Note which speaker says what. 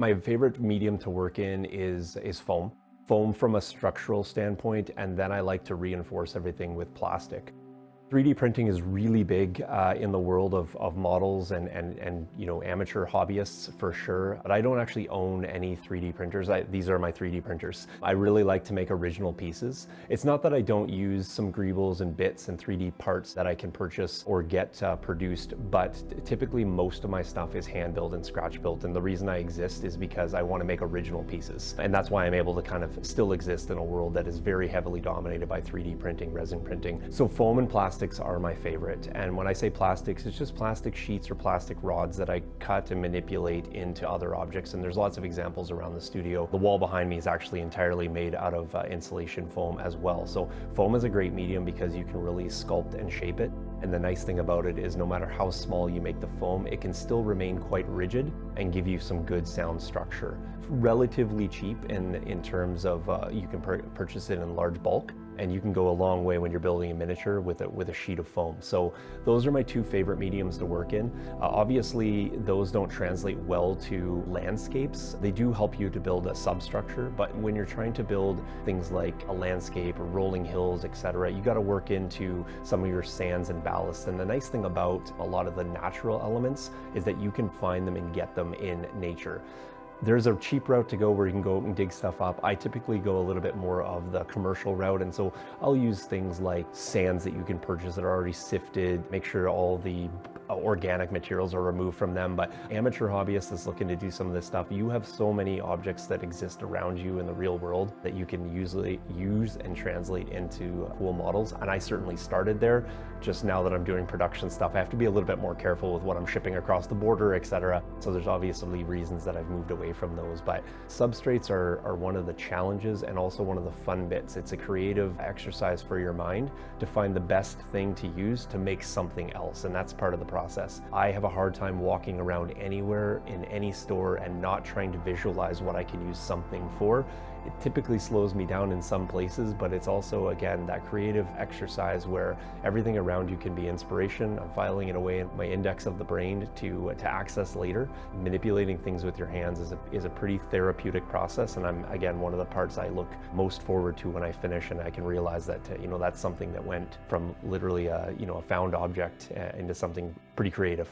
Speaker 1: My favorite medium to work in is foam. Foam from a structural standpoint, and then I like to reinforce everything with plastic. 3D printing is really big in the world of models and amateur hobbyists for sure. But I don't actually own any 3D printers. These are my 3D printers. I really like to make original pieces. It's not that I don't use some greebles and bits and 3D parts that I can purchase or get produced, but typically most of my stuff is hand built and scratch built. And the reason I exist is because I want to make original pieces. And that's why I'm able to kind of still exist in a world that is very heavily dominated by 3D printing, resin printing. So foam and plastics are my favorite. And when I say plastics, it's just plastic sheets or plastic rods that I cut and manipulate into other objects. And there's lots of examples around the studio. The wall behind me is actually entirely made out of insulation foam as well. So foam is a great medium because you can really sculpt and shape it. And the nice thing about it is no matter how small you make the foam, it can still remain quite rigid and give you some good sound structure. Relatively cheap in terms of you can purchase it in large bulk, and you can go a long way when you're building a miniature with a sheet of foam. So those are my two favorite mediums to work in. Obviously, those don't translate well to landscapes. They do help you to build a substructure, but when you're trying to build things like a landscape or rolling hills, etc., you got to work into some of your sands and ballast. And the nice thing about a lot of the natural elements is that you can find them and get them in nature. There's a cheap route to go where you can go and dig stuff up. I typically go a little bit more of the commercial route, and so I'll use things like sands that you can purchase that are already sifted, make sure all the organic materials are removed from them. But amateur hobbyists that's looking to do some of this stuff, you have so many objects that exist around you in the real world that you can usually use and translate into cool models. And I certainly started there. Just now that I'm doing production stuff, I have to be a little bit more careful with what I'm shipping across the border, etc. So there's obviously reasons that I've moved away from those. But substrates are one of the challenges and also one of the fun bits. It's a creative exercise for your mind to find the best thing to use to make something else, and that's part of the process. I have a hard time walking around anywhere in any store and not trying to visualize what I can use something for. It typically slows me down in some places, but it's also, again, that creative exercise where everything around you can be inspiration. I'm filing it away in my index of the brain to access later. Manipulating things with your hands is a pretty therapeutic process, and I'm, again, one of the parts I look most forward to when I finish, and I can realize that that's something that went from literally a found object into something pretty creative.